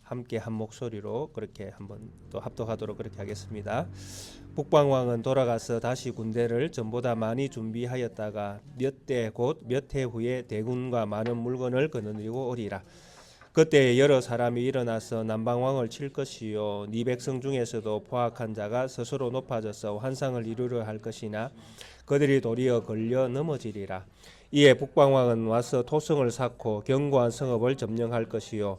함께 한 목소리로 그렇게 한번 또 합독하도록 그렇게 하겠습니다. 북방왕은 돌아가서 다시 군대를 전보다 많이 준비하였다가 몇 대 곧 몇 해 후에 대군과 많은 물건을 거느리고 오리라. 그때 여러 사람이 일어나서 남방왕을 칠 것이요 네 백성 중에서도 포악한 자가 스스로 높아져서 환상을 이루려 할 것이나 그들이 도리어 걸려 넘어지리라. 이에 북방왕은 와서 토성을 쌓고 견고한 성읍을 점령할 것이요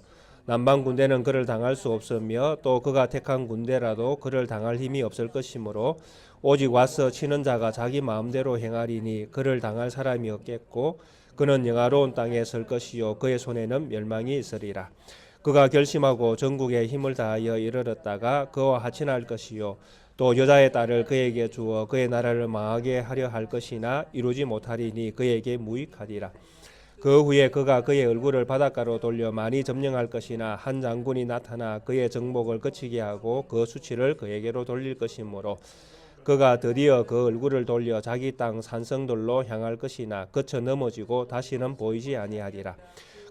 남방 군대는 그를 당할 수 없으며 또 그가 택한 군대라도 그를 당할 힘이 없을 것이므로 오직 와서 치는 자가 자기 마음대로 행하리니 그를 당할 사람이 없겠고 그는 영화로운 땅에 설 것이요 그의 손에는 멸망이 있으리라. 그가 결심하고 전국에 힘을 다하여 이르렀다가 그와 하친할 것이요 또 여자의 딸을 그에게 주어 그의 나라를 망하게 하려 할 것이나 이루지 못하리니 그에게 무익하리라. 그 후에 그가 그의 얼굴을 바닷가로 돌려 많이 점령할 것이나 한 장군이 나타나 그의 정복을 그치게 하고 그 수치를 그에게로 돌릴 것이므로 그가 드디어 그 얼굴을 돌려 자기 땅 산성들로 향할 것이나 그쳐 넘어지고 다시는 보이지 아니하리라.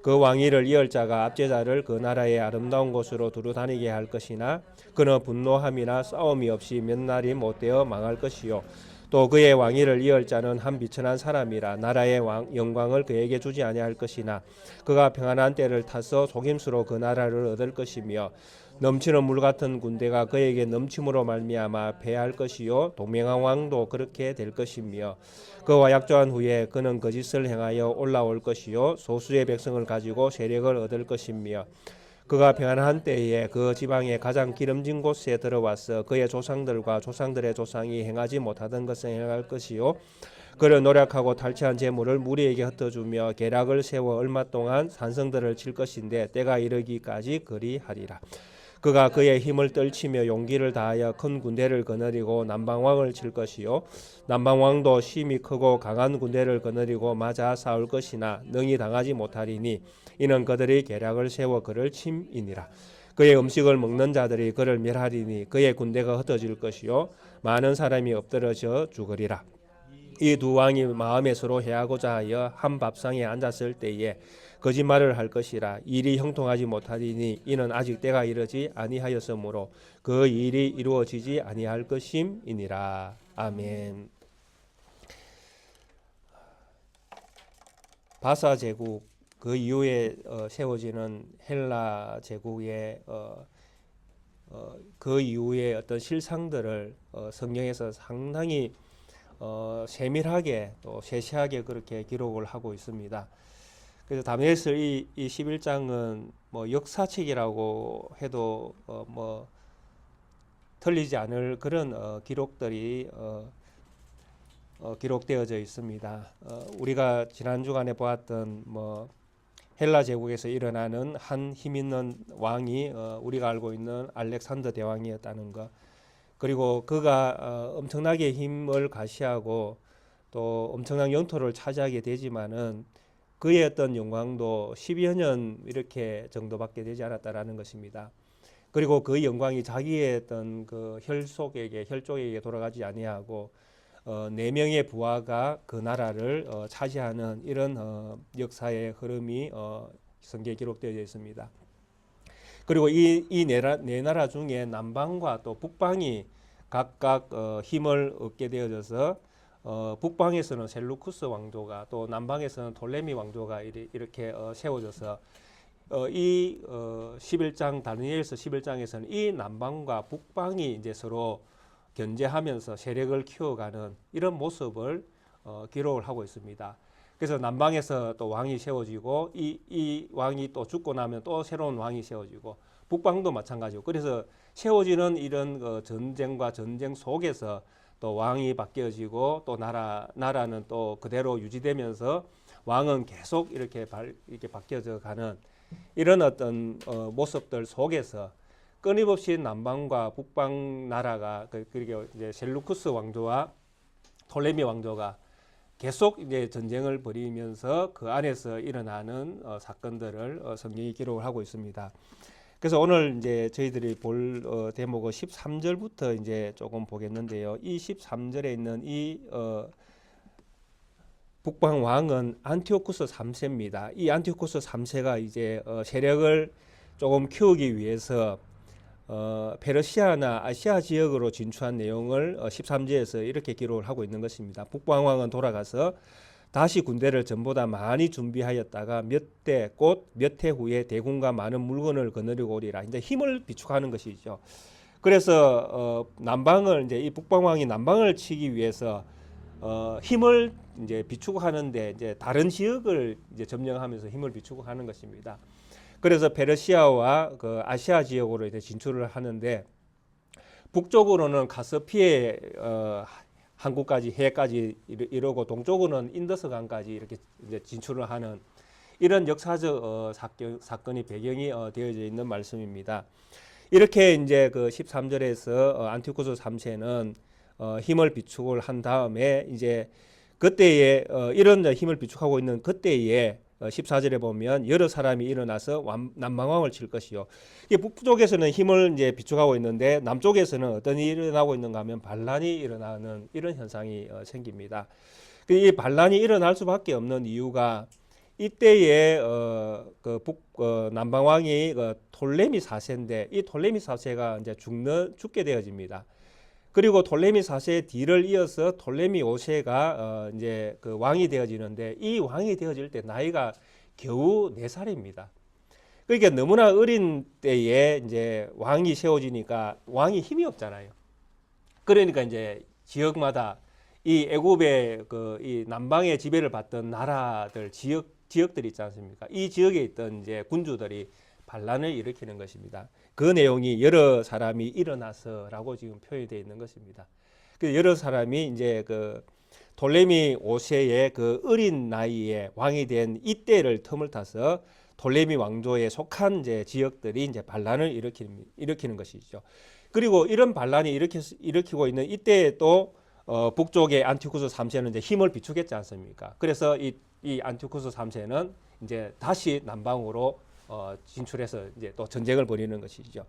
그 왕위를 이을 자가 압제자를 그 나라의 아름다운 곳으로 두루 다니게 할 것이나 그는 분노함이나 싸움이 없이 몇 날이 못되어 망할 것이요 또 그의 왕위를 이을 자는 한 비천한 사람이라 나라의 영광을 그에게 주지 아니할 것이나 그가 평안한 때를 타서 속임수로 그 나라를 얻을 것이며 넘치는 물 같은 군대가 그에게 넘침으로 말미암아 패할 것이요 동맹한 왕도 그렇게 될 것이며 그와 약조한 후에 그는 거짓을 행하여 올라올 것이요 소수의 백성을 가지고 세력을 얻을 것이며 그가 평안한 때에 그 지방의 가장 기름진 곳에 들어와서 그의 조상들과 조상들의 조상이 행하지 못하던 것을 행할 것이요 그를 노력하고 탈취한 재물을 무리에게 흩어주며 계략을 세워 얼마 동안 산성들을 칠 것인데 때가 이르기까지 그리하리라. 그가 그의 힘을 떨치며 용기를 다하여 큰 군대를 거느리고 남방왕을 칠 것이요 남방왕도 힘이 크고 강한 군대를 거느리고 맞아 싸울 것이나 능히 당하지 못하리니 이는 그들이 계략을 세워 그를 침이니라. 그의 음식을 먹는 자들이 그를 멸하리니 그의 군대가 흩어질 것이요 많은 사람이 엎드러져 죽으리라. 이 두 왕이 마음에 서로 해하고자 하여 한 밥상에 앉았을 때에 거짓말을 할 것이라. 일이 형통하지 못하리니 이는 아직 때가 이르지 아니하였으므로 그 일이 이루어지지 아니할 것임이니라. 아멘. 바사 제국 그 이후에 세워지는 헬라 제국의 그 이후에 어떤 실상들을 성경에서 상당히 세밀하게 또 세세하게 그렇게 기록을 하고 있습니다. 그래서 다니엘서 이 11장은 뭐 역사책이라고 해도 뭐 틀리지 않을 그런 기록들이 기록되어져 있습니다. 우리가 지난 주간에 보았던 뭐 헬라 제국에서 일어나는 한 힘 있는 왕이 우리가 알고 있는 알렉산더 대왕이었다는 것, 그리고 그가 엄청나게 힘을 가시하고 또 엄청난 영토를 차지하게 되지만은 그의 어떤 영광도 10여 년 이렇게 정도밖에 되지 않았다라는 것입니다. 그리고 그 영광이 자기의 어떤 그 혈족에게 돌아가지 아니하고 4명의 부하가 그 나라를 차지하는 이런 역사의 흐름이 성경에 기록되어 있습니다. 그리고 이 네 나라 중에 남방과 또 북방이 각각 힘을 얻게 되어져서 북방에서는 셀루쿠스 왕조가 또 남방에서는 톨레미 왕조가 이렇게 세워져서 이 11장 다니엘서 11장에서는 이 남방과 북방이 이제 서로 견제하면서 세력을 키워가는 이런 모습을 기록을 하고 있습니다. 그래서 남방에서 또 왕이 세워지고 이 왕이 또 죽고 나면 또 새로운 왕이 세워지고 북방도 마찬가지고, 그래서 세워지는 이런 전쟁과 전쟁 속에서 또 왕이 바뀌어지고 또 나라는 또 그대로 유지되면서 왕은 계속 이렇게 바뀌어져 가는 이런 어떤 모습들 속에서 끊임없이 남방과 북방 나라가 그리고 이제 셀루쿠스 왕조와 톨레미 왕조가 계속 이제 전쟁을 벌이면서 그 안에서 일어나는 사건들을 성경이 기록을 하고 있습니다. 그래서 오늘 이제 저희들이 볼 대목은 13절부터 이제 조금 보겠는데요. 이 13절에 있는 이 북방 왕은 안티오쿠스 3세입니다. 이 안티오쿠스 3세가 이제 세력을 조금 키우기 위해서 페르시아나 아시아 지역으로 진출한 내용을 13제에서 이렇게 기록을 하고 있는 것입니다. 북방왕은 돌아가서 다시 군대를 전보다 많이 준비하였다가 몇 대 곧 몇 해 후에 대군과 많은 물건을 거느리고 오리라. 이제 힘을 비축하는 것이죠. 그래서 남방을 이제 이 북방왕이 남방을 치기 위해서 힘을 이제 비축하는데 이제 다른 지역을 이제 점령하면서 힘을 비축하는 것입니다. 그래서 페르시아와 그 아시아 지역으로 이제 진출을 하는데 북쪽으로는 카스피해 항구까지 해까지 이러고 동쪽으로는 인더스강까지 이렇게 이제 진출을 하는 이런 역사적 사건이 배경이 되어져 있는 말씀입니다. 이렇게 이제 그 13절에서 안티오코스 3세는 힘을 비축을 한 다음에 이제 그때에 이런 힘을 비축하고 있는 그때에 14절에 보면 여러 사람이 일어나서 남방왕을 칠 것이요. 이게 북쪽에서는 힘을 이제 비축하고 있는데 남쪽에서는 어떤 일이 일어나고 있는가 하면 반란이 일어나는 이런 현상이 생깁니다. 이 반란이 일어날 수밖에 없는 이유가 이때에 남방왕이 톨레미 4세인데 이 톨레미 4세가 이제 죽게 되어집니다. 그리고 톨레미 4세의 뒤를 이어서 톨레미 5세가 이제 그 왕이 되어지는데 이 왕이 되어질 때 나이가 겨우 4살입니다. 그러니까 너무나 어린 때에 이제 왕이 세워지니까 왕이 힘이 없잖아요. 그러니까 이제 지역마다 이 애굽의 이 남방의 지배를 받던 나라들 지역들이 있지 않습니까? 이 지역에 있던 이제 군주들이 반란을 일으키는 것입니다. 그 내용이 여러 사람이 일어나서라고 지금 표현이 되어 있는 것입니다. 그 여러 사람이 이제 그 톨레미 5세의 그 어린 나이에 왕이 된 이때를 틈을 타서 톨레미 왕조에 속한 이제 지역들이 이제 반란을 일으키는 것이죠. 그리고 이런 반란이 일으키고 있는 이때에 또 북쪽의 안티오쿠스 3세는 이제 힘을 비추겠지 않습니까? 그래서 이 안티오쿠스 3세는 이제 다시 남방으로 진출해서 이제 또 전쟁을 벌이는 것이죠.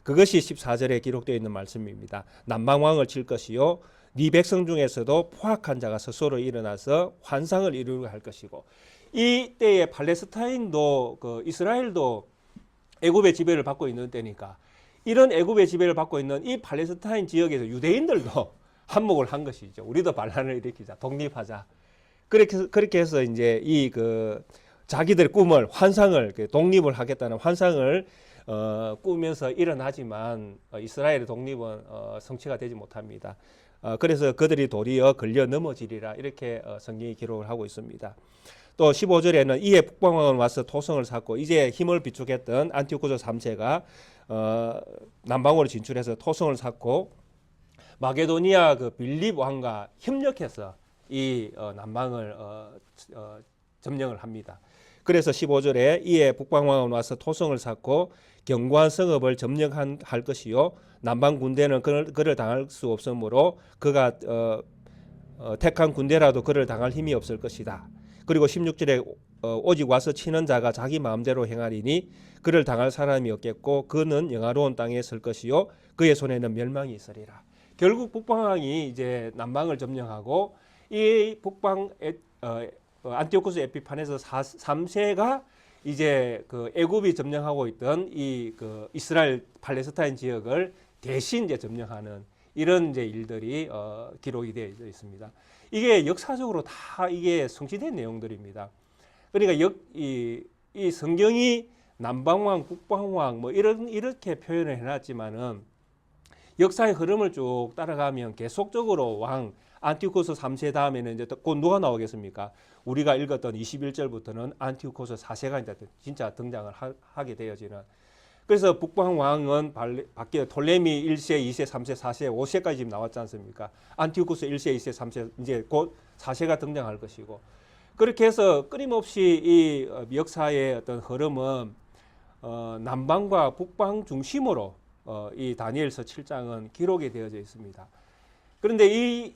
그것이 14절에 기록되어 있는 말씀입니다. 남방왕을 칠 것이요 네 백성 중에서도 포악한 자가 스스로 일어나서 환상을 이루려 할 것이고 이 때에 팔레스타인도 그 이스라엘도 애굽의 지배를 받고 있는 때니까 이런 애굽의 지배를 받고 있는 이 팔레스타인 지역에서 유대인들도 한몫을 한 것이죠. 우리도 반란을 일으키자, 독립하자. 그렇게 해서 이제 자기들의 꿈을 환상을 독립을 하겠다는 환상을 꾸면서 일어나지만 이스라엘의 독립은 성취가 되지 못합니다. 그래서 그들이 도리어 걸려 넘어지리라 이렇게 성경이 기록을 하고 있습니다. 또 15절에는 이에 북방왕은 와서 토성을 샀고 이제 힘을 비축했던 안티오코스 3세가 남방으로 진출해서 토성을 샀고 마게도니아 그 빌립 왕과 협력해서 이 남방을 점령을 합니다. 그래서 15절에 이에 북방왕은 와서 토성을 샀고 견고한 성읍을 점령할 것이요 남방 군대는 그를 당할 수 없으므로 그가 택한 군대라도 그를 당할 힘이 없을 것이다. 그리고 16절에 오직 와서 치는 자가 자기 마음대로 행하리니 그를 당할 사람이 없겠고 그는 영화로운 땅에 설 것이요 그의 손에는 멸망이 있으리라. 결국 북방왕이 이제 남방을 점령하고 이 안티오코스 에피판에서 3세가 이제 그 애굽이 점령하고 있던 이 그 이스라엘 팔레스타인 지역을 대신 이제 점령하는 이런 이제 일들이 기록이 되어 있습니다. 이게 역사적으로 다 이게 성취된 내용들입니다. 그러니까 이 성경이 남방왕, 북방왕 뭐 이렇게 표현을 해놨지만은 역사의 흐름을 쭉 따라가면 계속적으로 왕 안티오코스 3세 다음에는 이제 곧 누가 나오겠습니까? 우리가 읽었던 21절부터는 안티오코스 4세가 이제 진짜 등장을 하게 되어지는. 그래서 북방 왕은 바뀌어 톨레미 1세, 2세, 3세, 4세, 5세까지 지금 나왔지 않습니까? 안티오코스 1세, 2세, 3세 이제 곧 4세가 등장할 것이고 그렇게 해서 끊임없이 이 역사의 어떤 흐름은 남방과 북방 중심으로 이 다니엘서 7장은 기록이 되어져 있습니다. 그런데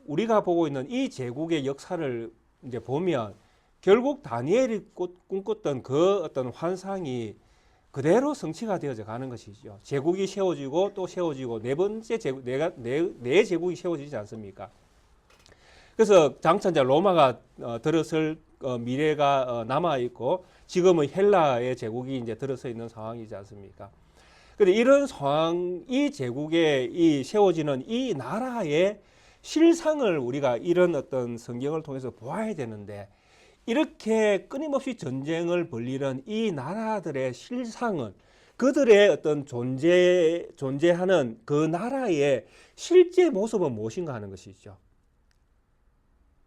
우리가 보고 있는 이 제국의 역사를 이제 보면 결국 다니엘이 꿈꿨던 그 어떤 환상이 그대로 성취가 되어져 가는 것이죠. 제국이 세워지고 또 세워지고 네 번째 제국, 네 제국이 세워지지 않습니까? 그래서 장차 이제 로마가 들어설 미래가 남아 있고 지금은 헬라의 제국이 이제 들어서 있는 상황이지 않습니까? 근데 이런 상황, 이 제국에 이 세워지는 이 나라의 실상을 우리가 이런 어떤 성경을 통해서 보아야 되는데, 이렇게 끊임없이 전쟁을 벌이는 이 나라들의 실상은 그들의 어떤 존재하는 그 나라의 실제 모습은 무엇인가 하는 것이죠.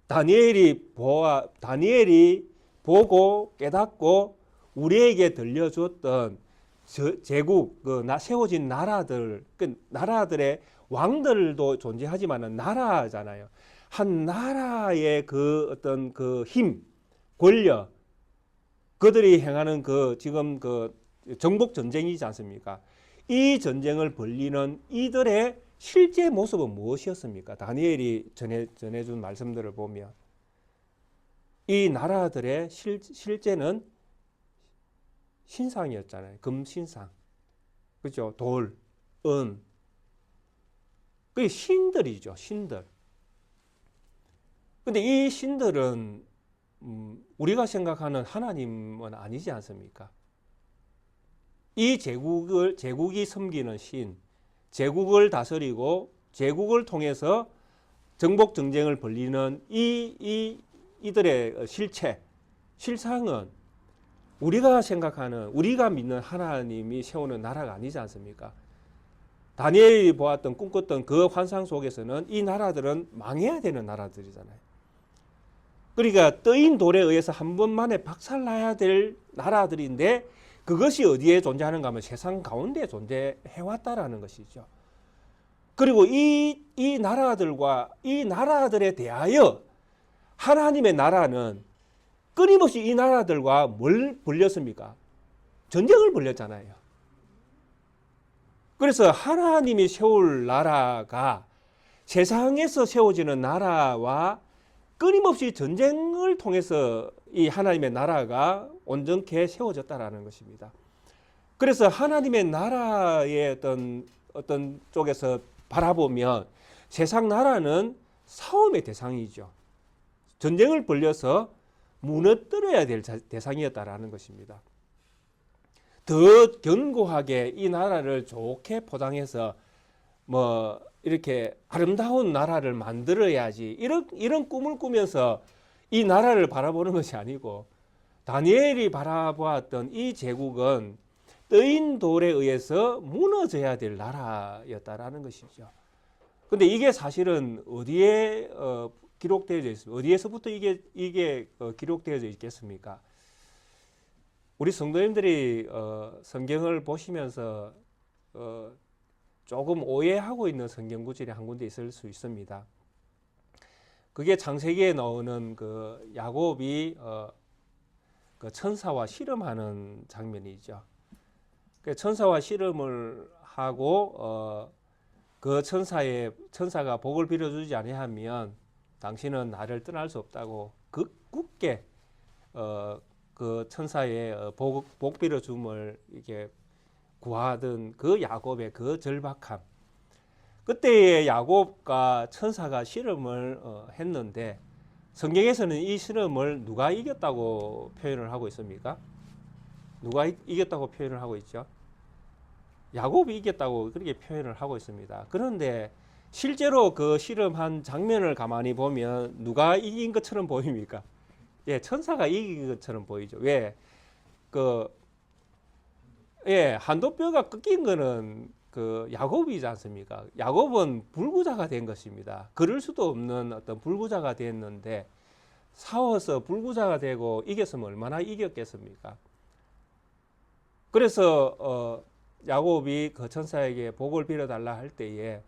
다니엘이 보고 깨닫고 우리에게 들려줬던 제국, 세워진 나라들, 그 나라들의 왕들도 존재하지만은 나라잖아요. 한 나라의 그 어떤 그 힘, 권력, 그들이 행하는 그 지금 그 정복 전쟁이지 않습니까? 이 전쟁을 벌이는 이들의 실제 모습은 무엇이었습니까? 다니엘이 전해준 말씀들을 보면 이 나라들의 실제는 신상이었잖아요. 금신상, 그죠? 돌, 은, 그게 신들이죠. 신들. 근데 이 신들은 우리가 생각하는 하나님은 아니지 않습니까? 이 제국이 섬기는 신, 제국을 다스리고 제국을 통해서 정복 정쟁을 벌이는 이들의 실상은 우리가 생각하는, 우리가 믿는 하나님이 세우는 나라가 아니지 않습니까? 다니엘이 보았던, 꿈꿨던 그 환상 속에서는 이 나라들은 망해야 되는 나라들이잖아요. 그러니까 떠인 돌에 의해서 한 번만에 박살나야 될 나라들인데, 그것이 어디에 존재하는가 하면 세상 가운데 존재해왔다라는 것이죠. 그리고 이 나라들과 이 나라들에 대하여 하나님의 나라는 끊임없이 이 나라들과 뭘 벌였습니까? 전쟁을 벌였잖아요. 그래서 하나님이 세울 나라가 세상에서 세워지는 나라와 끊임없이 전쟁을 통해서 이 하나님의 나라가 온전케 세워졌다라는 것입니다. 그래서 하나님의 나라의 어떤 쪽에서 바라보면 세상 나라는 싸움의 대상이죠. 전쟁을 벌여서 무너뜨려야 될 대상이었다라는 것입니다. 더 견고하게 이 나라를 좋게 포장해서 뭐 이렇게 아름다운 나라를 만들어야지, 이런 꿈을 꾸면서 이 나라를 바라보는 것이 아니고, 다니엘이 바라보았던 이 제국은 떠인 돌에 의해서 무너져야 될 나라였다라는 것이죠. 근데 이게 사실은 어디에 기록되어져 있습니까? 어디에서부터 이게 기록되어져 있겠습니까? 우리 성도님들이 성경을 보시면서 조금 오해하고 있는 성경 구절이 한 군데 있을 수 있습니다. 그게 창세기에 나오는 그 야곱이 그 천사와 씨름하는 장면이죠. 그 천사와 씨름을 하고 그 천사가 복을 빌어주지 아니하면 당신은 나를 떠날 수 없다고 굳게 그 천사의 복 빌어줌을 이렇게 구하던 그 야곱의 그 절박함, 그때의 야곱과 천사가 씨름을 했는데, 성경에서는 이 씨름을 누가 이겼다고 표현을 하고 있습니까? 누가 이겼다고 표현을 하고 있죠? 야곱이 이겼다고 그렇게 표현을 하고 있습니다. 그런데 실제로 그 씨름한 장면을 가만히 보면 누가 이긴 것처럼 보입니까? 예, 천사가 이긴 것처럼 보이죠. 왜? 한도뼈가 꺾인 거는 그 야곱이지 않습니까? 야곱은 불구자가 된 것입니다. 그럴 수도 없는 어떤 불구자가 됐는데, 싸워서 불구자가 되고 이겼으면 얼마나 이겼겠습니까? 그래서 야곱이 그 천사에게 복을 빌어달라 할 때에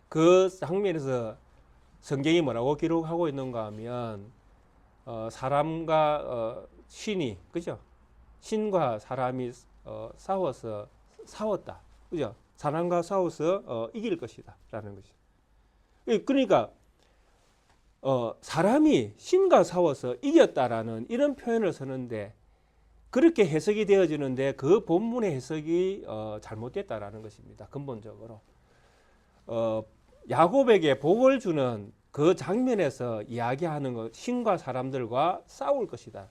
그 장면에서 성경이 뭐라고 기록하고 있는가 하면 사람과 신이, 그죠? 신과 사람이 싸웠다. 그죠? 사람과 싸워서 이길 것이다. 라는 것이죠. 그러니까, 사람이 신과 싸워서 이겼다라는 이런 표현을 쓰는데, 그렇게 해석이 되어지는데 그 본문의 해석이 잘못됐다라는 것입니다. 근본적으로. 야곱에게 복을 주는 그 장면에서 이야기하는 것, 신과 사람들과 싸울 것이다.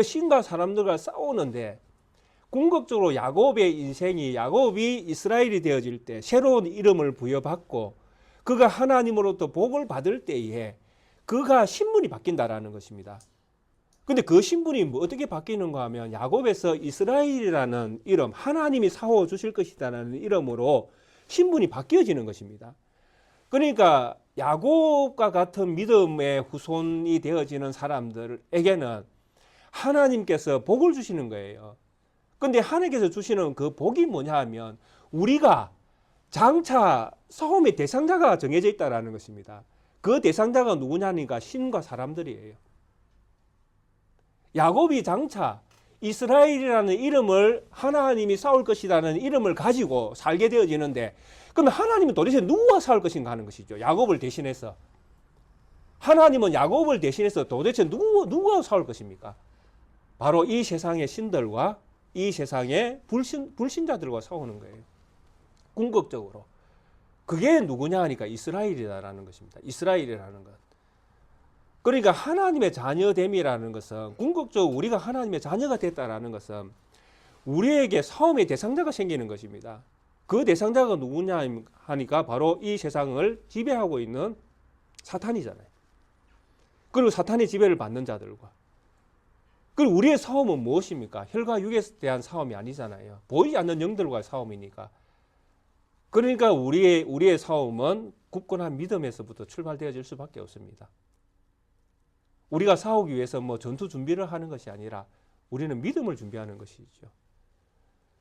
신과 사람들과 싸우는데 궁극적으로 야곱의 인생이, 야곱이 이스라엘이 되어질 때 새로운 이름을 부여받고 그가 하나님으로부터 복을 받을 때에 그가 신분이 바뀐다라는 것입니다. 근데 그 신분이 뭐 어떻게 바뀌는가 하면 야곱에서 이스라엘이라는 이름, 하나님이 사호 주실 것이다라는 이름으로 신분이 바뀌어지는 것입니다. 그러니까 야곱과 같은 믿음의 후손이 되어지는 사람들에게는 하나님께서 복을 주시는 거예요. 근데 하나님께서 주시는 그 복이 뭐냐 하면 우리가 장차 싸움의 대상자가 정해져 있다는 것입니다. 그 대상자가 누구냐니까 신과 사람들이에요. 야곱이 장차 이스라엘이라는 이름을 하나님이 싸울 것이라는 이름을 가지고 살게 되어지는데 그럼 하나님은 도대체 누구와 싸울 것인가 하는 것이죠. 야곱을 대신해서. 하나님은 야곱을 대신해서 도대체 누구와 싸울 것입니까? 바로 이 세상의 신들과 이 세상의 불신자들과 싸우는 거예요. 궁극적으로. 그게 누구냐 하니까 이스라엘이라는 것입니다. 이스라엘이라는 것. 그러니까 하나님의 자녀됨이라는 것은 궁극적으로 우리가 하나님의 자녀가 됐다라는 것은 우리에게 싸움의 대상자가 생기는 것입니다. 그 대상자가 누구냐 하니까 바로 이 세상을 지배하고 있는 사탄이잖아요. 그리고 사탄의 지배를 받는 자들과. 그리고 우리의 싸움은 무엇입니까? 혈과 육에 대한 싸움이 아니잖아요. 보이지 않는 영들과의 싸움이니까. 그러니까 우리의 싸움은 굳건한 믿음에서부터 출발되어질 수밖에 없습니다. 우리가 싸우기 위해서 뭐 전투 준비를 하는 것이 아니라 우리는 믿음을 준비하는 것이죠.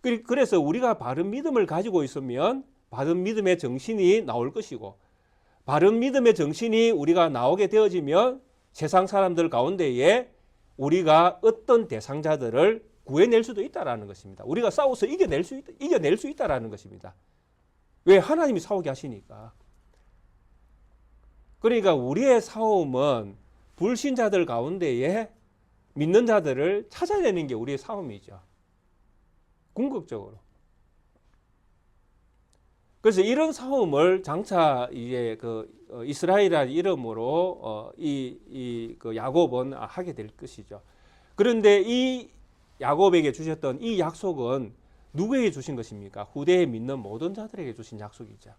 그래서 우리가 바른 믿음을 가지고 있으면 바른 믿음의 정신이 나올 것이고 바른 믿음의 정신이 우리가 나오게 되어지면 세상 사람들 가운데에 우리가 어떤 대상자들을 구해낼 수도 있다라는 것입니다. 우리가 싸워서 이겨낼 수 있다라는 것입니다. 왜? 하나님이 싸우게 하시니까. 그러니까 우리의 싸움은 불신자들 가운데에 믿는 자들을 찾아내는 게 우리의 싸움이죠. 궁극적으로. 그래서 이런 싸움을 장차 이제 이스라엘이라는 이름으로 그 야곱은 하게 될 것이죠. 그런데 이 야곱에게 주셨던 이 약속은 누구에게 주신 것입니까? 후대에 믿는 모든 자들에게 주신 약속이죠.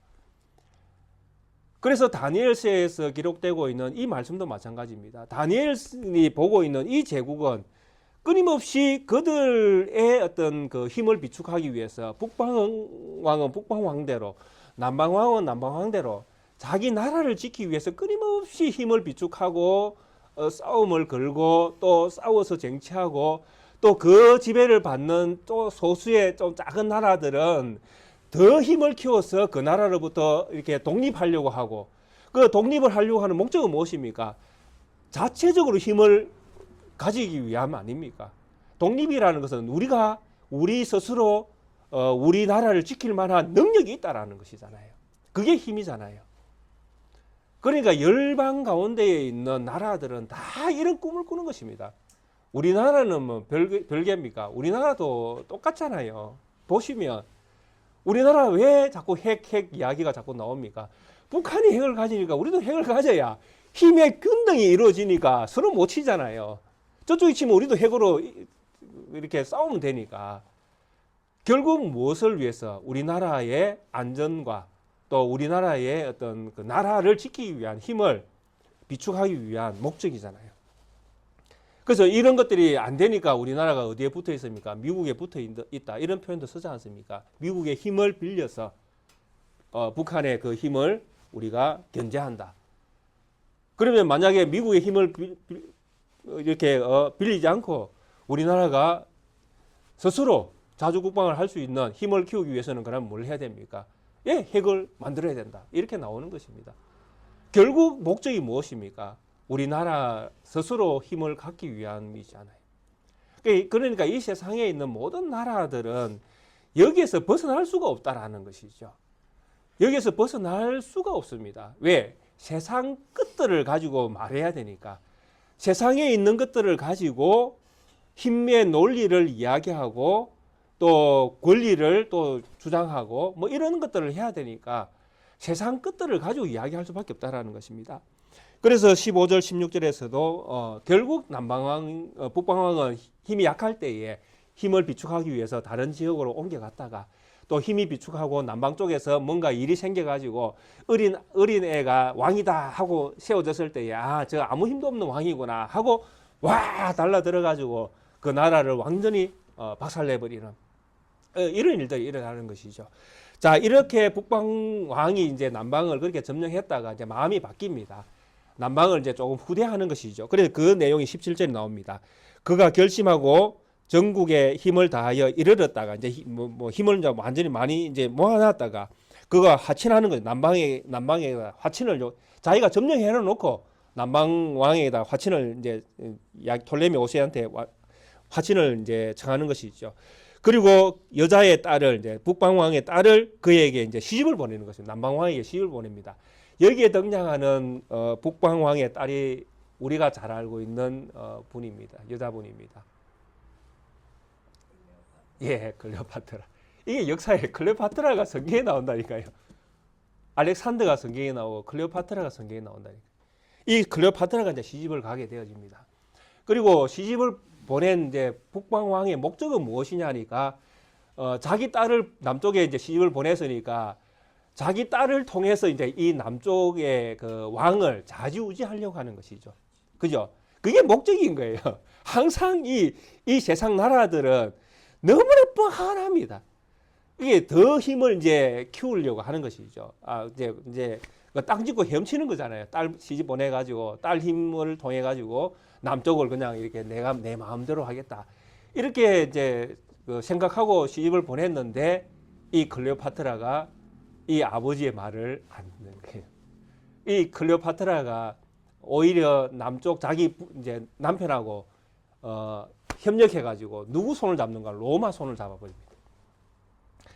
그래서 다니엘서에서 기록되고 있는 이 말씀도 마찬가지입니다. 다니엘이 보고 있는 이 제국은 끊임없이 그들의 어떤 그 힘을 비축하기 위해서 북방왕은 북방왕대로 남방왕은 남방왕대로 자기 나라를 지키기 위해서 끊임없이 힘을 비축하고 싸움을 걸고 또 싸워서 쟁취하고 또 그 지배를 받는 또 소수의 좀 작은 나라들은 더 힘을 키워서 그 나라로부터 이렇게 독립하려고 하고 그 독립을 하려고 하는 목적은 무엇입니까? 자체적으로 힘을 가지기 위함 아닙니까? 독립이라는 것은 우리 스스로 우리 나라를 지킬 만한 능력이 있다라는 것이잖아요. 그게 힘이잖아요. 그러니까 열방 가운데에 있는 나라들은 다 이런 꿈을 꾸는 것입니다. 우리나라는 뭐 별개입니까? 우리나라도 똑같잖아요. 보시면 우리나라 왜 자꾸 핵 이야기가 자꾸 나옵니까? 북한이 핵을 가지니까 우리도 핵을 가져야 힘의 균등이 이루어지니까 서로 못 치잖아요. 저쪽이 치면 우리도 핵으로 이렇게 싸우면 되니까. 결국 무엇을 위해서? 우리나라의 안전과 또 우리나라의 어떤 그 나라를 지키기 위한 힘을 비축하기 위한 목적이잖아요. 그래서 이런 것들이 안 되니까 우리나라가 어디에 붙어 있습니까? 미국에 붙어 있다. 이런 표현도 쓰지 않습니까? 미국의 힘을 빌려서 북한의 그 힘을 우리가 견제한다. 그러면 만약에 미국의 힘을 이렇게 빌리지 않고 우리나라가 스스로 자주국방을 할 수 있는 힘을 키우기 위해서는 그럼 뭘 해야 됩니까? 예, 핵을 만들어야 된다. 이렇게 나오는 것입니다. 결국 목적이 무엇입니까? 우리나라 스스로 힘을 갖기 위함이잖아요. 그러니까 이 세상에 있는 모든 나라들은 여기에서 벗어날 수가 없다라는 것이죠. 여기에서 벗어날 수가 없습니다. 왜? 세상 것들을 가지고 말해야 되니까. 세상에 있는 것들을 가지고 힘의 논리를 이야기하고 또 권리를 또 주장하고 뭐 이런 것들을 해야 되니까 세상 것들을 가지고 이야기할 수밖에 없다라는 것입니다. 그래서 15절 16절에서도 결국 북방왕은 힘이 약할 때에 힘을 비축하기 위해서 다른 지역으로 옮겨갔다가 또 힘이 비축하고 남방 쪽에서 뭔가 일이 생겨가지고 어린 애가 왕이다 하고 세워졌을 때에 저 아무 힘도 없는 왕이구나 하고 와 달라 들어가지고 그 나라를 완전히 박살내버리는 이런 일들이 일어나는 것이죠. 자, 이렇게 북방 왕이 이제 남방을 그렇게 점령했다가 이제 마음이 바뀝니다. 남방을 이제 조금 후퇴하는 것이죠. 그래서 그 내용이 17절에 나옵니다. 그가 결심하고 전국에 힘을 다하여 이르렀다가 이제 힘을 이제 완전히 많이 이제 모아놨다가 그가 화친하는 거예요. 남방에 화친을 자기가 점령해 놓고 남방 왕에다 화친을 이제 톨레미 5세한테 화친을 이제 청하는 것이죠. 그리고 여자의 딸을 이제 북방 왕의 딸을 그에게 이제 시집을 보내는 것입니다. 남방 왕에게 시집을 보냅니다. 여기에 등장하는 북방 왕의 딸이 우리가 잘 알고 있는 분입니다. 여자분입니다. 예, 클레오파트라. 이게 역사에 클레오파트라가 성경에 나온다니까요. 알렉산더가 성경에 나오고 클레오파트라가 성경에 나온다니까요. 이 클레오파트라가 이제 시집을 가게 되어집니다. 그리고 시집을 보낸 이제 북방 왕의 목적은 무엇이냐니까 자기 딸을 남쪽에 이제 시집을 보냈으니까 자기 딸을 통해서 이제 이 남쪽의 그 왕을 좌지우지하려고 하는 것이죠. 그죠? 그게 목적인 거예요. 항상 이 세상 나라들은 너무나 뻔합니다. 이게 더 힘을 이제 키우려고 하는 것이죠. 이제 땅 짓고 헤엄치는 거잖아요. 딸 시집 보내가지고 딸 힘을 통해가지고 남쪽을 그냥 이렇게 내가 내 마음대로 하겠다. 이렇게 이제 생각하고 시집을 보냈는데 이 클레오파트라가 이 아버지의 말을 안 듣는 거예요. 이 클레오파트라가 오히려 남쪽 자기 이제 남편하고 협력해가지고 누구 손을 잡는가? 로마 손을 잡아버립니다.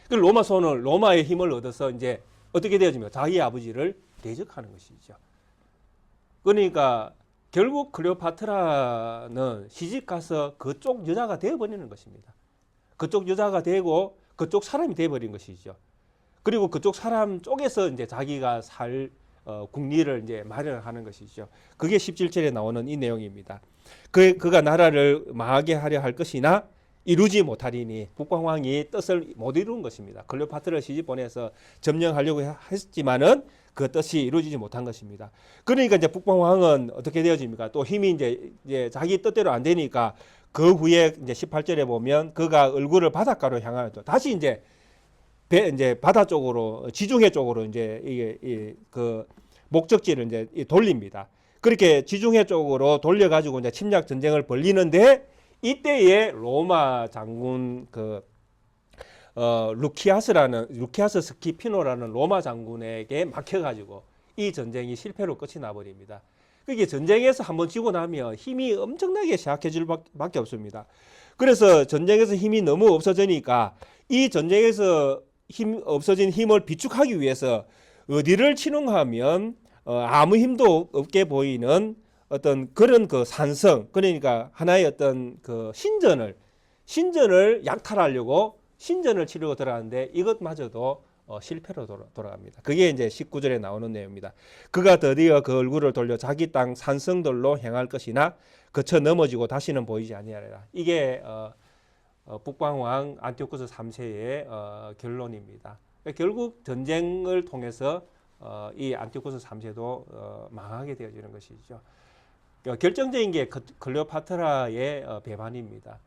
그 로마의 힘을 얻어서 이제 어떻게 되어집니까? 자기 아버지를 대적하는 것이죠. 그러니까 결국 클레오파트라는 시집 가서 그쪽 여자가 되어버리는 것입니다. 그쪽 여자가 되고 그쪽 사람이 되어버린 것이죠. 그리고 그쪽 사람 쪽에서 이제 자기가 살 국리를 이제 마련하는 것이죠. 그게 17절에 나오는 이 내용입니다. 그가 나라를 망하게 하려 할 것이나 이루지 못하리니 북방왕이 뜻을 못 이룬 것입니다. 클레오파트라를 시집 보내서 점령하려고 했지만은 그 뜻이 이루어지지 못한 것입니다. 그러니까 이제 북방왕은 어떻게 되어집니까? 또 힘이 이제 자기 뜻대로 안 되니까 그 후에 이제 18절에 보면 그가 얼굴을 바닷가로 향하였죠. 다시 이제 바다 쪽으로 지중해 쪽으로 이제 이게 그 목적지를 이제 돌립니다. 그렇게 지중해 쪽으로 돌려가지고 이제 침략 전쟁을 벌리는데 이때에 로마 장군 루키아스 스키피노라는 로마 장군에게 막혀가지고 이 전쟁이 실패로 끝이 나버립니다. 그게 전쟁에서 한번 지고 나면 힘이 엄청나게 약해질 밖에 없습니다. 그래서 전쟁에서 힘이 너무 없어지니까 이 전쟁에서 없어진 힘을 비축하기 위해서 어디를 치는하면 아무 힘도 없게 보이는 어떤 그런 그 산성, 그러니까 하나의 어떤 그 신전을 약탈하려고 신전을 치려고 들어가는데 이것마저도 실패로 돌아갑니다. 그게 이제 19절에 나오는 내용입니다. 그가 드디어 그 얼굴을 돌려 자기 땅 산성들로 향할 것이나 거쳐 넘어지고 다시는 보이지 아니하리라. 이게 북방왕 안티오쿠스 3세의 결론입니다. 결국 전쟁을 통해서 이 안티오쿠스 3세도 망하게 되어지는 것이죠. 결정적인 게 클레오파트라의 배반입니다.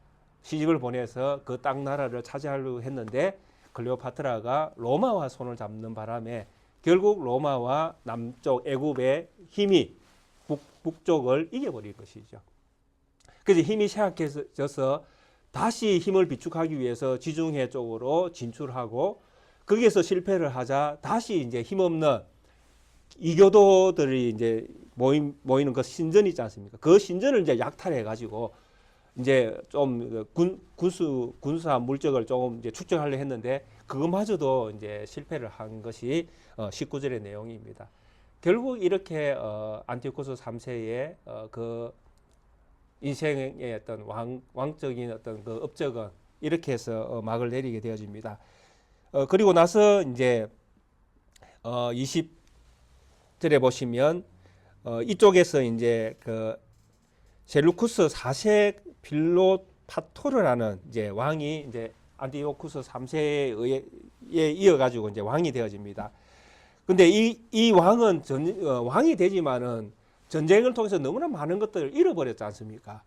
시집을 보내서 그 땅 나라를 차지하려고 했는데 클레오파트라가 로마와 손을 잡는 바람에 결국 로마와 남쪽 애굽의 힘이 북쪽을 이겨버린 것이죠. 그래서 힘이 쇠약해져서 다시 힘을 비축하기 위해서 지중해 쪽으로 진출하고 거기에서 실패를 하자 다시 이제 힘없는 이교도들이 이제 모이는 그 신전 있지 않습니까? 그 신전을 이제 약탈해 가지고 이제 좀 군사 물적을 조금 이제 축적하려 했는데 그것마저도 이제 실패를 한 것이 19절의 내용입니다. 결국 이렇게 안티오쿠스 3세의 그 인생의 어떤 왕적인 어떤 그 업적은 이렇게 해서 막을 내리게 되어집니다. 그리고 나서 이제 20절에 보시면 이쪽에서 이제 그 셀루쿠스 4세 필로파토르라는 이제 왕이 이제 안티오쿠스 3세에 이어 가지고 이제 왕이 되어집니다. 근데 이 왕은 왕이 되지만은 전쟁을 통해서 너무나 많은 것들을 잃어버렸지 않습니까?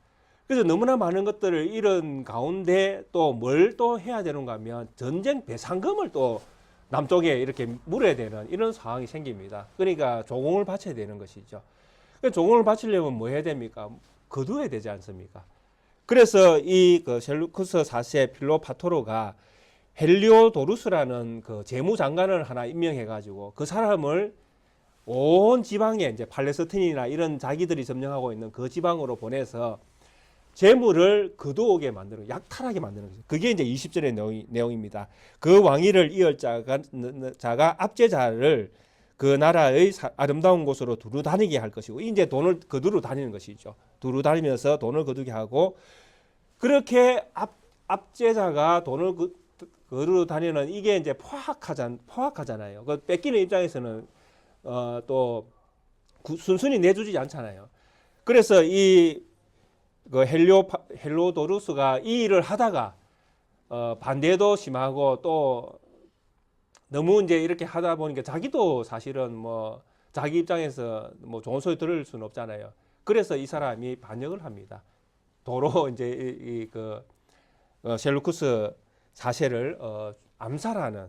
그래서 너무나 많은 것들을 잃은 가운데 또 뭘 또 해야 되는가 하면 전쟁 배상금을 또 남쪽에 이렇게 물어야 되는 이런 상황이 생깁니다. 그러니까 조공을 바쳐야 되는 것이죠. 조공을 바치려면 뭐 해야 됩니까? 거두어야 되지 않습니까? 그래서 이 그 셀루쿠스 4세 필로파토르가 헬리오도루스라는 그 재무장관을 하나 임명해 가지고 그 사람을 온 지방에 이제 팔레스틴이나 이런 자기들이 점령하고 있는 그 지방으로 보내서 재물을 거두오게 만드는, 약탈하게 만드는 거죠. 그게 이제 20절의 내용입니다. 그 왕위를 이을 자가 압제자를 그 나라의 아름다운 곳으로 두루 다니게 할 것이고, 이제 돈을 거두러 다니는 것이죠. 두루 다니면서 돈을 거두게 하고, 그렇게 압제자가 돈을 거두러 다니는 이게 이제 포악하잖아요. 그 뺏기는 입장에서는 또 순순히 내주지 않잖아요. 그래서 그 헬로도루스가 이 일을 하다가 반대도 심하고 또 너무 이제 이렇게 하다 보니까 자기도 사실은 뭐 자기 입장에서 뭐 좋은 소리 들을 수는 없잖아요. 그래서 이 사람이 반역을 합니다. 도로 이제 셀루쿠스 4세를 암살하는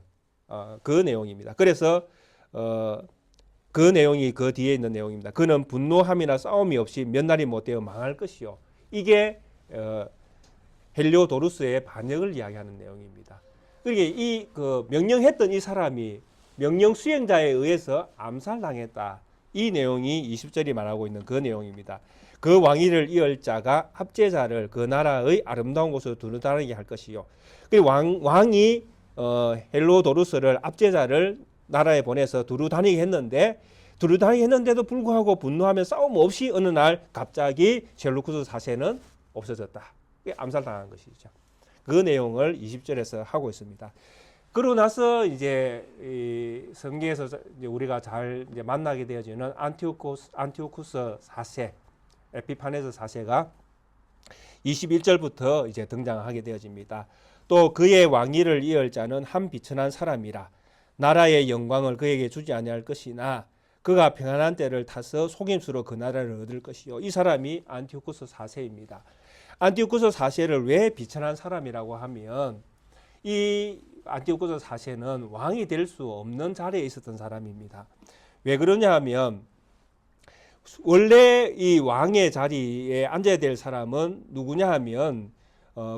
그 내용입니다. 그래서 그 내용이 그 뒤에 있는 내용입니다. 그는 분노함이나 싸움이 없이 몇 날이 못되어 망할 것이요. 이게 헬리오도루스의 반역을 이야기하는 내용입니다. 그러니까 그 명령했던 이 사람이 명령 수행자에 의해서 암살당했다. 이 내용이 20절이 말하고 있는 그 내용입니다. 그 왕위를 이을 자가 압제자를 그 나라의 아름다운 곳으로 두루 다니게 할 것이요. 그 왕이 헬로도루스를 압제자를 나라에 보내서 두루 다니게 했는데도 불구하고 분노하며 싸움 없이 어느 날 갑자기 셀루쿠스 4세는 없어졌다. 암살당한 것이죠. 그 내용을 20절에서 하고 있습니다. 그러고 나서 이제 이 성경에서 이제 우리가 잘 이제 만나게 되어지는 안티오쿠스 4세, 에피파네스 4세가 21절부터 이제 등장하게 되어집니다. 또 그의 왕위를 이을 자는 한 비천한 사람이라 나라의 영광을 그에게 주지 아니할 것이나 그가 평안한 때를 타서 속임수로 그 나라를 얻을 것이요. 이 사람이 안티오쿠스 4세입니다. 안티오쿠스 4세를 왜 비천한 사람이라고 하면 이 안티오쿠스 4세는 왕이 될 수 없는 자리에 있었던 사람입니다. 왜 그러냐 하면 원래 이 왕의 자리에 앉아야 될 사람은 누구냐 하면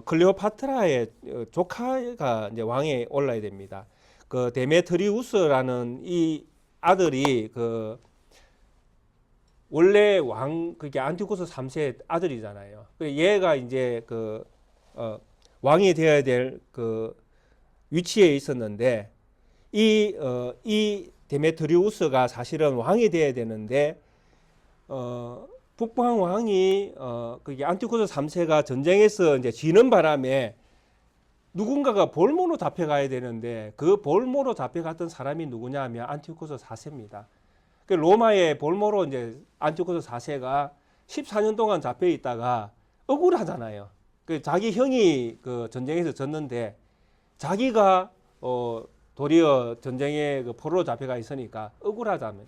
클레오파트라의 조카가 이제 왕에 올라야 됩니다. 그 데메트리우스라는 이 아들이 그 원래 그게 안티오쿠스 3세의 아들이잖아요. 얘가 이제 왕이 되어야 될 그 위치에 있었는데 이 데메트리우스가 사실은 왕이 되어야 되는데 북방 왕이 그게 안티오쿠스 3세가 전쟁에서 이제 지는 바람에 누군가가 볼모로 잡혀가야 되는데 그 볼모로 잡혀갔던 사람이 누구냐 하면 안티오쿠스 4세입니다. 그 로마의 볼모로 이제 안티오쿠스 4세가 14년 동안 잡혀 있다가 억울하잖아요. 그 자기 형이 그 전쟁에서 졌는데 자기가 도리어 전쟁에 그 포로로 잡혀가 있으니까 억울하잖아요.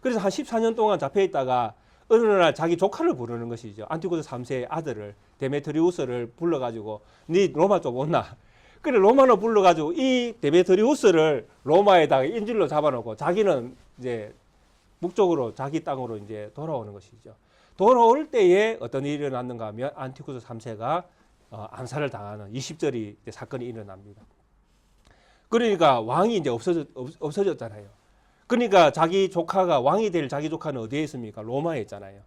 그래서 한 14년 동안 잡혀 있다가 어느 날 자기 조카를 부르는 것이죠. 안티오쿠스 3세의 아들을 데메트리우스를 불러가지고 네 로마 쪽 온나. 그래 로마로 불러가지고 이 데메트리우스를 로마에다가 인질로 잡아놓고 자기는 이제 북쪽으로 자기 땅으로 이제 돌아오는 것이죠. 돌아올 때에 어떤 일이 일어났는가 하면 안티오쿠스 3세가 암살을 당하는 20절이 사건이 일어납니다. 그러니까 왕이 이제 없어졌잖아요. 그러니까 자기 조카가 왕이 될 자기 조카는 어디에 있습니까? 로마에 있잖아요.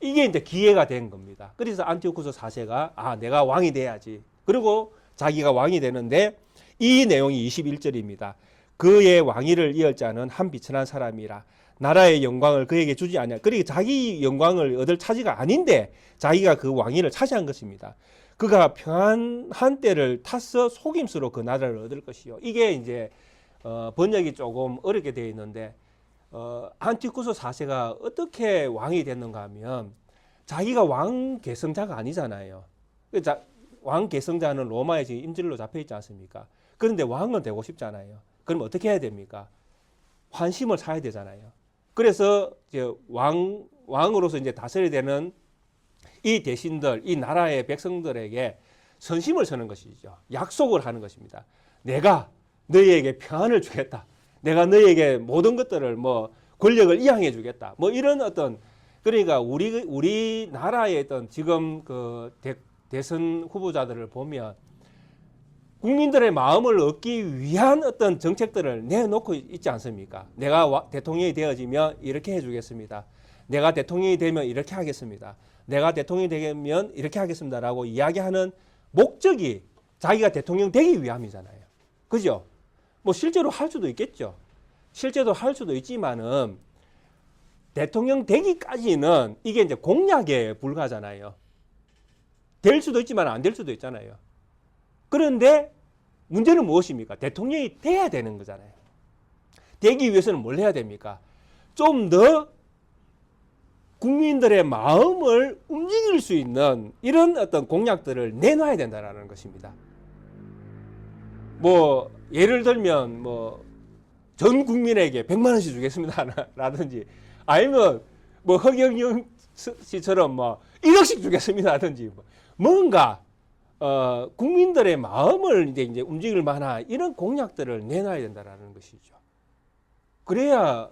이게 이제 기회가 된 겁니다. 그래서 안티오쿠스 4세가 내가 왕이 돼야지. 그리고 자기가 왕이 되는데 이 내용이 21절입니다. 그의 왕위를 이을 자는 한 비천한 사람이라 나라의 영광을 그에게 주지 않냐. 그러니까 자기 영광을 얻을 차지가 아닌데 자기가 그 왕위를 차지한 것입니다. 그가 평안한 때를 타서 속임수로 그 나라를 얻을 것이요. 이게 이제 번역이 조금 어렵게 되어 있는데 안티쿠스 4세가 어떻게 왕이 됐는가 하면 자기가 왕 계승자가 아니잖아요. 왕 계승자는 로마에 지금 임질로 잡혀 있지 않습니까? 그런데 왕은 되고 싶잖아요. 그럼 어떻게 해야 됩니까? 환심을 사야 되잖아요. 그래서 이제 왕으로서 이제 다스려야 되는 이 대신들, 이 나라의 백성들에게 선심을 서는 것이죠. 약속을 하는 것입니다. 내가 너희에게 평안을 주겠다. 내가 너희에게 모든 것들을 뭐 권력을 이양해 주겠다. 뭐 이런 어떤 그러니까 우리 나라의 어떤 지금 그 대선 후보자들을 보면 국민들의 마음을 얻기 위한 어떤 정책들을 내놓고 있지 않습니까? 내가 대통령이 되어지면 이렇게 해주겠습니다. 내가 대통령이 되면 이렇게 하겠습니다. 내가 대통령이 되면 이렇게 하겠습니다라고 이야기하는 목적이 자기가 대통령 되기 위함이잖아요. 그죠? 뭐 실제로 할 수도 있겠죠. 실제로 할 수도 있지만은 대통령 되기까지는 이게 이제 공약에 불과하잖아요. 될 수도 있지만 안 될 수도 있잖아요. 그런데 문제는 무엇입니까? 대통령이 돼야 되는 거잖아요. 되기 위해서는 뭘 해야 됩니까? 좀 더 국민들의 마음을 움직일 수 있는 이런 어떤 공약들을 내놔야 된다는 것입니다. 뭐 예를 들면 뭐 전 국민에게 100만 원씩 주겠습니다 라든지 아니면 뭐 허경영 씨처럼 뭐 1억씩 주겠습니다 라든지 뭔가 국민들의 마음을 이제 움직일 만한 이런 공약들을 내놔야 된다는 것이죠. 그래야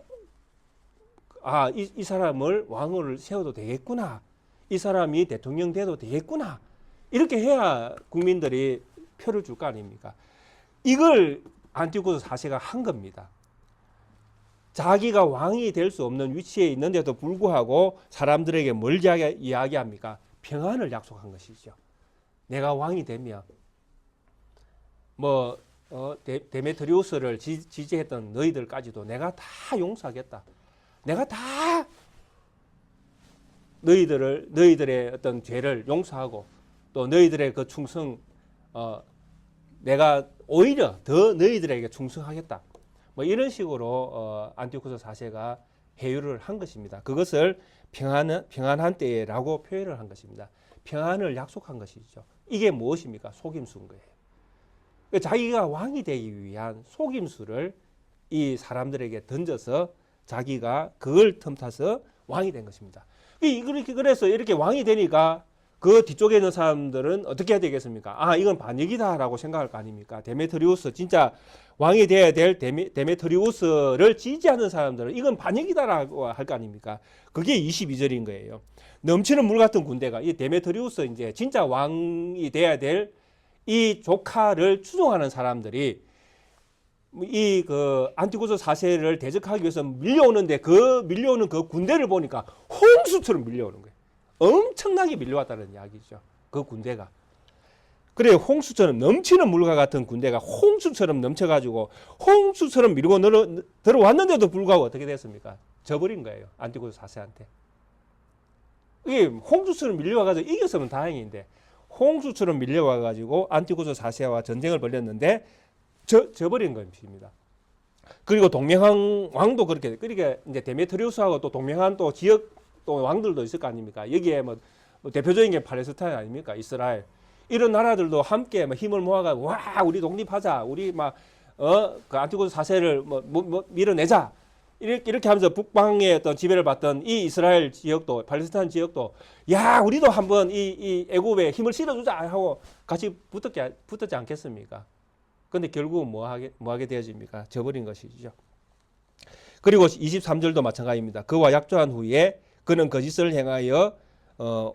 이 사람을 왕으로 세워도 되겠구나. 이 사람이 대통령 돼도 되겠구나. 이렇게 해야 국민들이 표를 줄 거 아닙니까? 이걸 안티쿠스 4세가 한 겁니다. 자기가 왕이 될 수 없는 위치에 있는데도 불구하고 사람들에게 뭘 이야기합니까? 평안을 약속한 것이죠. 내가 왕이 되면 뭐 데메트리우스를 지지했던 너희들까지도 내가 다 용서하겠다. 내가 다 너희들의 어떤 죄를 용서하고 또 너희들의 그 충성 내가 오히려 더 너희들에게 충성하겠다. 뭐 이런 식으로 안티쿠스 4세가 회유를 한 것입니다. 그것을 평안한 때라고 표현을 한 것입니다. 평안을 약속한 것이죠. 이게 무엇입니까? 속임수인 거예요. 자기가 왕이 되기 위한 속임수를 이 사람들에게 던져서 자기가 그걸 틈타서 왕이 된 것입니다. 그래서 이렇게 왕이 되니까 그 뒤쪽에 있는 사람들은 어떻게 해야 되겠습니까? 이건 반역이다라고 생각할 거 아닙니까? 데메트리우스 진짜 왕이 돼야 될 데메트리우스를 지지하는 사람들은 이건 반역이다라고 할 거 아닙니까? 그게 22절인 거예요. 넘치는 물 같은 군대가 이 데메트리우스 이제 진짜 왕이 돼야 될 이 조카를 추종하는 사람들이 이 그 안티쿠스 4세를 대적하기 위해서 밀려오는데 밀려오는 그 군대를 보니까 홍수처럼 밀려오는 거예요. 엄청나게 밀려왔다는 이야기죠. 그 군대가. 그래 홍수처럼 넘치는 물과 같은 군대가 홍수처럼 넘쳐가지고 홍수처럼 밀고 들어왔는데도 불구하고 어떻게 됐습니까? 져버린 거예요. 안티쿠스 4세한테. 이게 홍수처럼 밀려와가지고 이겼으면 다행인데 홍수처럼 밀려와가지고 안티쿠스 4세와 전쟁을 벌였는데 져버린 것입니다. 그리고 동명한 왕도 그렇게 그러니까 이제 데메트리우스하고 또 동명한 또 지역 또 왕들도 있을 거 아닙니까? 여기에 뭐 대표적인 게 팔레스타인 아닙니까? 이스라엘 이런 나라들도 함께 힘을 모아가지고 와 우리 독립하자 우리 그 안티쿠스 4세를 밀어내자 이렇게 하면서 북방의 어떤 지배를 받던 이 이스라엘 지역도 팔레스타인 지역도 야 우리도 한번 이 애굽에 힘을 실어주자 하고 같이 붙었지 않겠습니까? 근데 결국은 뭐 하게 되어집니까? 져버린 것이죠. 그리고 23절도 마찬가지입니다. 그와 약조한 후에 그는 거짓을 행하여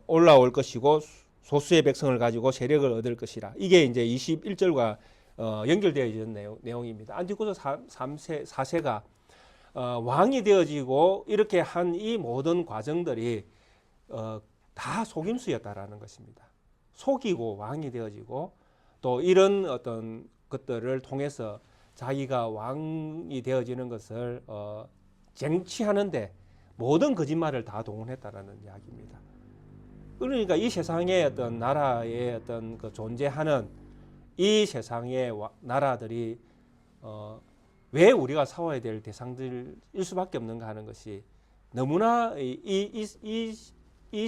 올라올 것이고 소수의 백성을 가지고 세력을 얻을 것이라. 이게 이제 21절과 연결되어 있는 내용입니다. 안티쿠스 4세가 왕이 되어지고 이렇게 한 이 모든 과정들이 다 속임수였다라는 것입니다. 속이고 왕이 되어지고 또 이런 어떤 것들을 통해서 자기가 왕이 되어지는 것을 쟁취하는데 모든 거짓말을 다 동원했다라는 이야기입니다. 그러니까 이 세상의 어떤 나라의 어떤 그 존재하는 이 세상의 나라들이 왜 우리가 싸워야 될 대상들일 수밖에 없는가 하는 것이 너무나 이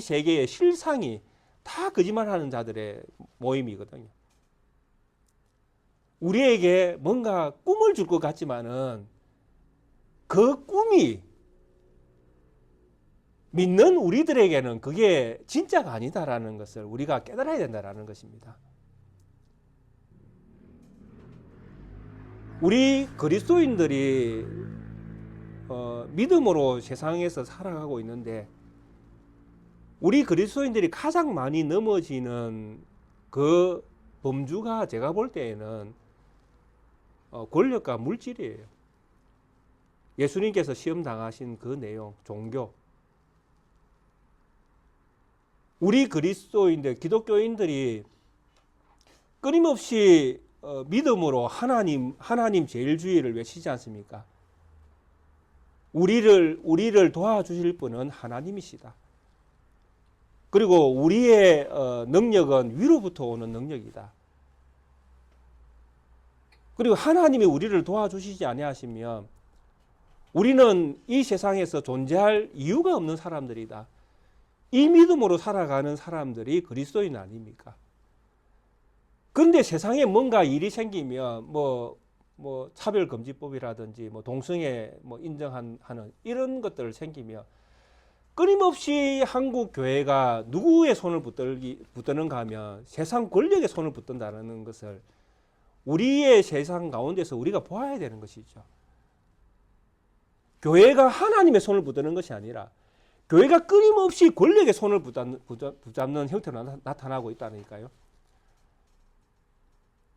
세계의 실상이 다 거짓말하는 자들의 모임이거든요. 우리에게 뭔가 꿈을 줄 것 같지만은 그 꿈이 믿는 우리들에게는 그게 진짜가 아니다라는 것을 우리가 깨달아야 된다라는 것입니다. 우리 그리스도인들이 믿음으로 세상에서 살아가고 있는데 우리 그리스도인들이 가장 많이 넘어지는 그 범주가 제가 볼 때에는 권력과 물질이에요. 예수님께서 시험 당하신 그 내용, 종교. 우리 그리스도인들, 기독교인들이 끊임없이 믿음으로 하나님 제일주의를 외치지 않습니까? 우리를 도와주실 분은 하나님이시다. 그리고 우리의 능력은 위로부터 오는 능력이다. 그리고 하나님이 우리를 도와주시지 아니하시면 우리는 이 세상에서 존재할 이유가 없는 사람들이다. 이 믿음으로 살아가는 사람들이 그리스도인 아닙니까? 그런데 세상에 뭔가 일이 생기면 뭐 차별금지법이라든지 동성애 인정하는 이런 것들 생기면 끊임없이 한국 교회가 누구의 손을 붙드는가 하면 세상 권력의 손을 붙든다는 것을 우리의 세상 가운데서 우리가 보아야 되는 것이죠. 교회가 하나님의 손을 붙드는 것이 아니라 교회가 끊임없이 권력의 손을 붙잡는 형태로 나타나고 있다니까요.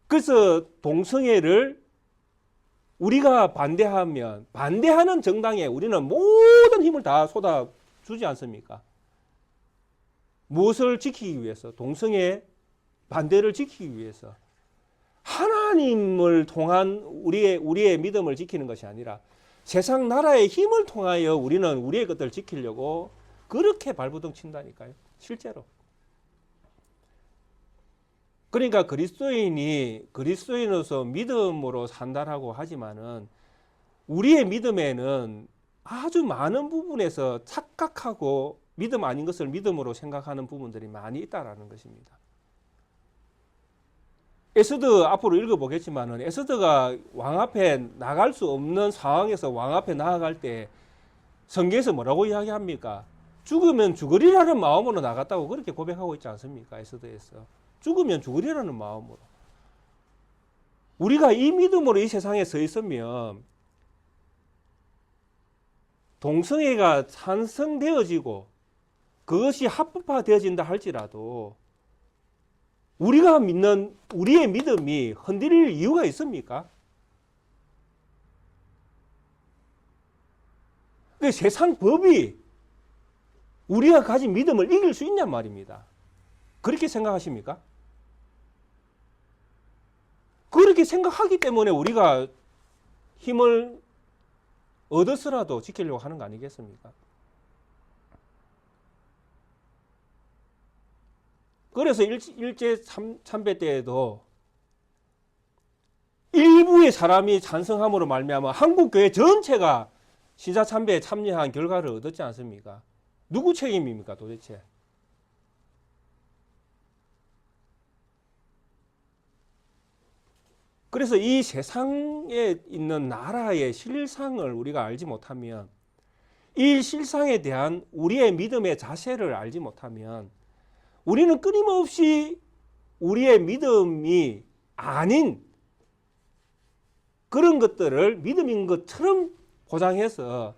그래서 동성애를 우리가 반대하는 정당에 우리는 모든 힘을 다 쏟아주지 않습니까? 무엇을 지키기 위해서? 동성애 반대를 지키기 위해서. 하나님을 통한 우리의 믿음을 지키는 것이 아니라 세상 나라의 힘을 통하여 우리는 우리의 것들을 지키려고 그렇게 발버둥 친다니까요. 실제로. 그러니까 그리스도인으로서 믿음으로 산다라고 하지만은 우리의 믿음에는 아주 많은 부분에서 착각하고 믿음 아닌 것을 믿음으로 생각하는 부분들이 많이 있다라는 것입니다. 에스더 앞으로 읽어보겠지만은 에스더가 왕 앞에 나갈 수 없는 상황에서 왕 앞에 나아갈 때 성경에서 뭐라고 이야기합니까? 죽으면 죽으리라는 마음으로 나갔다고 그렇게 고백하고 있지 않습니까? 에스더에서. 죽으면 죽으리라는 마음으로. 우리가 이 믿음으로 이 세상에 서 있으면 동성애가 산성되어지고 그것이 합법화되어진다 할지라도 우리가 믿는 우리의 믿음이 흔들릴 이유가 있습니까? 그 세상 법이 우리가 가진 믿음을 이길 수 있냔 말입니다. 그렇게 생각하십니까? 그렇게 생각하기 때문에 우리가 힘을 얻어서라도 지키려고 하는 거 아니겠습니까? 그래서 일제 참배 때에도 일부의 사람이 찬성함으로 말미암아 한국 교회 전체가 신사 참배에 참여한 결과를 얻었지 않습니까? 누구 책임입니까, 도대체? 그래서 이 세상에 있는 나라의 실상을 우리가 알지 못하면, 이 실상에 대한 우리의 믿음의 자세를 알지 못하면 우리는 끊임없이 우리의 믿음이 아닌 그런 것들을 믿음인 것처럼 포장해서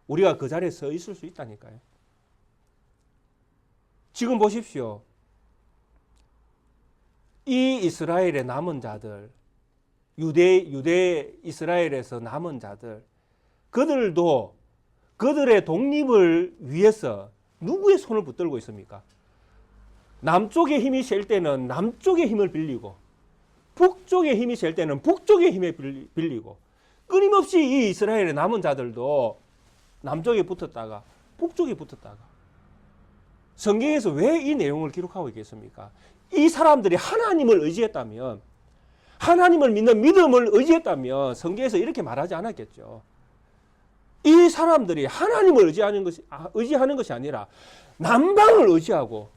우리가 그 자리에 서 있을 수 있다니까요. 지금 보십시오. 이 이스라엘의 남은 자들, 유대 이스라엘에서 남은 자들, 그들도 그들의 독립을 위해서 누구의 손을 붙들고 있습니까? 남쪽의 힘이 셀 때는 남쪽의 힘을 빌리고, 북쪽의 힘이 셀 때는 북쪽의 힘을 빌리고, 끊임없이 이 이스라엘의 남은 자들도 남쪽에 붙었다가 북쪽에 붙었다가. 성경에서 왜 이 내용을 기록하고 있겠습니까? 이 사람들이 하나님을 의지했다면 하나님을 믿는 믿음을 의지했다면 성경에서 이렇게 말하지 않았겠죠. 이 사람들이 하나님을 의지하는 것이 아니라 남방을 의지하고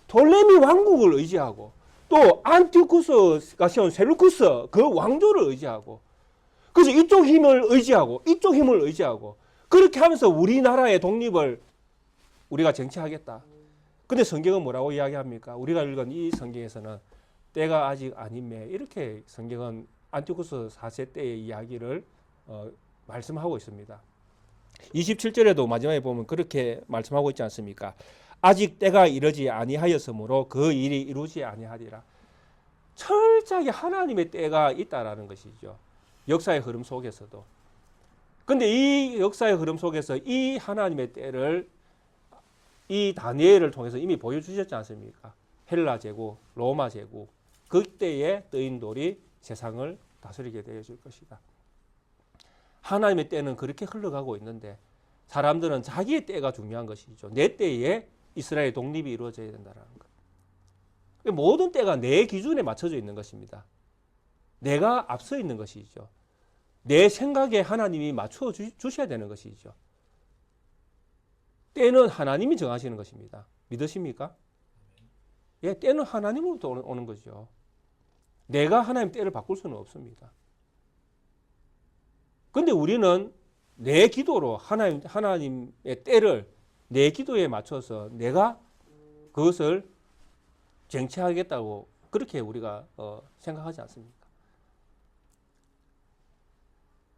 돌레미 왕국을 의지하고 또 안티오쿠스가 세운 셀루쿠스 그 왕조를 의지하고 그래서 이쪽 힘을 의지하고 이쪽 힘을 의지하고 그렇게 하면서 우리나라의 독립을 우리가 쟁취하겠다. 근데 성경은 뭐라고 이야기합니까? 우리가 읽은 이 성경에서는 때가 아직 아님에 이렇게 성경은 안티오쿠스 4세 때의 이야기를 말씀하고 있습니다. 27절에도 마지막에 보면 그렇게 말씀하고 있지 않습니까? 아직 때가 이르지 아니하였으므로 그 일이 이루지 아니하리라. 철저하게 하나님의 때가 있다라는 것이죠. 역사의 흐름 속에서도. 근데 이 역사의 흐름 속에서 이 하나님의 때를 이 다니엘을 통해서 이미 보여주셨지 않습니까? 헬라 제국, 로마 제국, 그때의 뜨인돌이 세상을 다스리게 되어질 것이다. 하나님의 때는 그렇게 흘러가고 있는데 사람들은 자기의 때가 중요한 것이죠. 내 때에 이스라엘 독립이 이루어져야 된다는 것. 모든 때가 내 기준에 맞춰져 있는 것입니다. 내가 앞서 있는 것이죠. 내 생각에 하나님이 맞춰 주셔야 되는 것이죠. 때는 하나님이 정하시는 것입니다. 믿으십니까? 예, 때는 하나님으로부터 오는 거죠. 내가 하나님 때를 바꿀 수는 없습니다. 근데 우리는 내 기도로 하나님의 때를 내 기도에 맞춰서 내가 그것을 쟁취하겠다고 그렇게 우리가 생각하지 않습니까?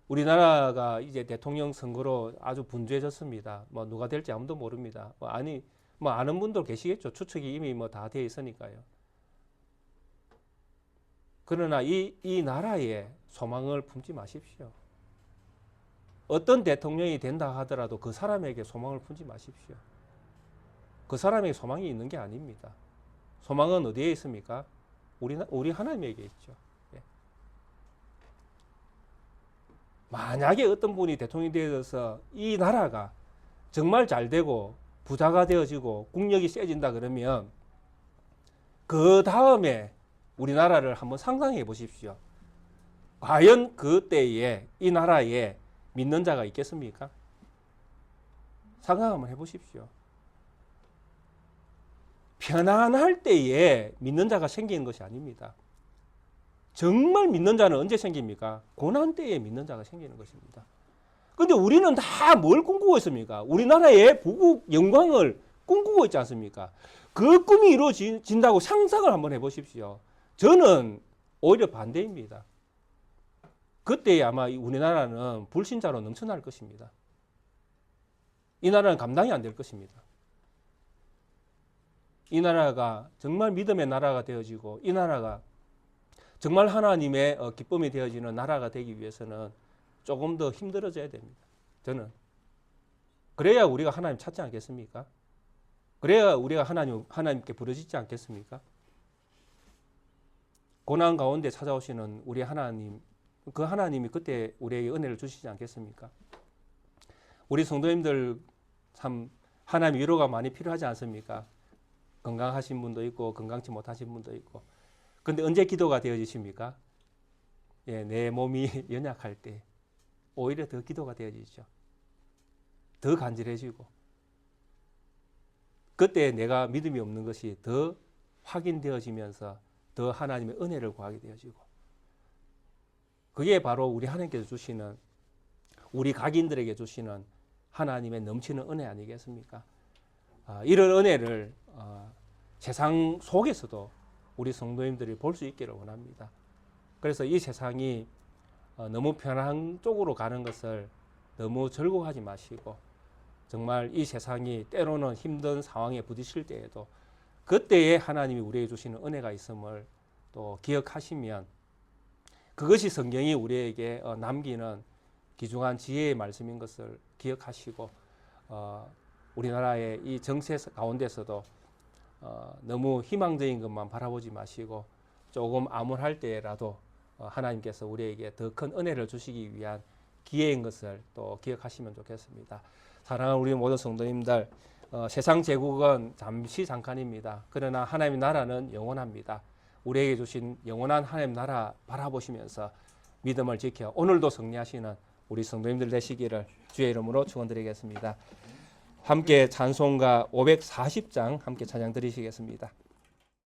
우리나라가 이제 대통령 선거로 아주 분주해졌습니다. 뭐 누가 될지 아무도 모릅니다. 뭐 아는 분도 계시겠죠. 추측이 이미 뭐 다 되어 있으니까요. 그러나 이 나라에 소망을 품지 마십시오. 어떤 대통령이 된다 하더라도 그 사람에게 소망을 품지 마십시오. 그 사람에게 소망이 있는 게 아닙니다. 소망은 어디에 있습니까? 우리 하나님에게 있죠. 예. 만약에 어떤 분이 대통령이 되어서 이 나라가 정말 잘 되고 부자가 되어지고 국력이 세진다 그러면 그 다음에 우리나라를 한번 상상해 보십시오. 과연 그때에 이 나라에 믿는 자가 있겠습니까? 상상 한번 해보십시오. 편안할 때에 믿는 자가 생기는 것이 아닙니다. 정말 믿는 자는 언제 생깁니까? 고난 때에 믿는 자가 생기는 것입니다. 그런데 우리는 다 뭘 꿈꾸고 있습니까? 우리나라의 부국 영광을 꿈꾸고 있지 않습니까? 그 꿈이 이루어진다고 상상을 한번 해보십시오. 저는 오히려 반대입니다. 그때 아마 우리나라는 불신자로 넘쳐날 것입니다. 이 나라는 감당이 안 될 것입니다. 이 나라가 정말 믿음의 나라가 되어지고 이 나라가 정말 하나님의 기쁨이 되어지는 나라가 되기 위해서는 조금 더 힘들어져야 됩니다. 저는. 그래야 우리가 하나님 찾지 않겠습니까? 그래야 우리가 하나님께 부르짖지 않겠습니까? 고난 가운데 찾아오시는 우리 하나님, 그 하나님이 그때 우리에게 은혜를 주시지 않겠습니까? 우리 성도님들 참 하나님 위로가 많이 필요하지 않습니까? 건강하신 분도 있고 건강치 못하신 분도 있고. 근데 언제 기도가 되어지십니까? 예, 내 몸이 연약할 때 오히려 더 기도가 되어지죠. 더 간절해지고. 그때 내가 믿음이 없는 것이 더 확인되어지면서 더 하나님의 은혜를 구하게 되어지고. 그게 바로 우리 하나님께서 주시는, 우리 각인들에게 주시는 하나님의 넘치는 은혜 아니겠습니까? 이런 은혜를 세상 속에서도 우리 성도님들이 볼 수 있기를 원합니다. 그래서 이 세상이 너무 편한 쪽으로 가는 것을 너무 즐거워하지 마시고 정말 이 세상이 때로는 힘든 상황에 부딪힐 때에도 그때에 하나님이 우리에게 주시는 은혜가 있음을 또 기억하시면 그것이 성경이 우리에게 남기는 귀중한 지혜의 말씀인 것을 기억하시고 우리나라의 이 정세 가운데서도 너무 희망적인 것만 바라보지 마시고 조금 암울할 때라도 하나님께서 우리에게 더 큰 은혜를 주시기 위한 기회인 것을 또 기억하시면 좋겠습니다. 사랑하는 우리 모든 성도님들, 세상 제국은 잠깐입니다. 그러나 하나님의 나라는 영원합니다. 우리에게 주신 영원한 하나님 나라 바라보시면서 믿음을 지켜 오늘도 승리하시는 우리 성도님들 되시기를 주의 이름으로 축원드리겠습니다. 함께 찬송가 540장 함께 찬양 드리시겠습니다.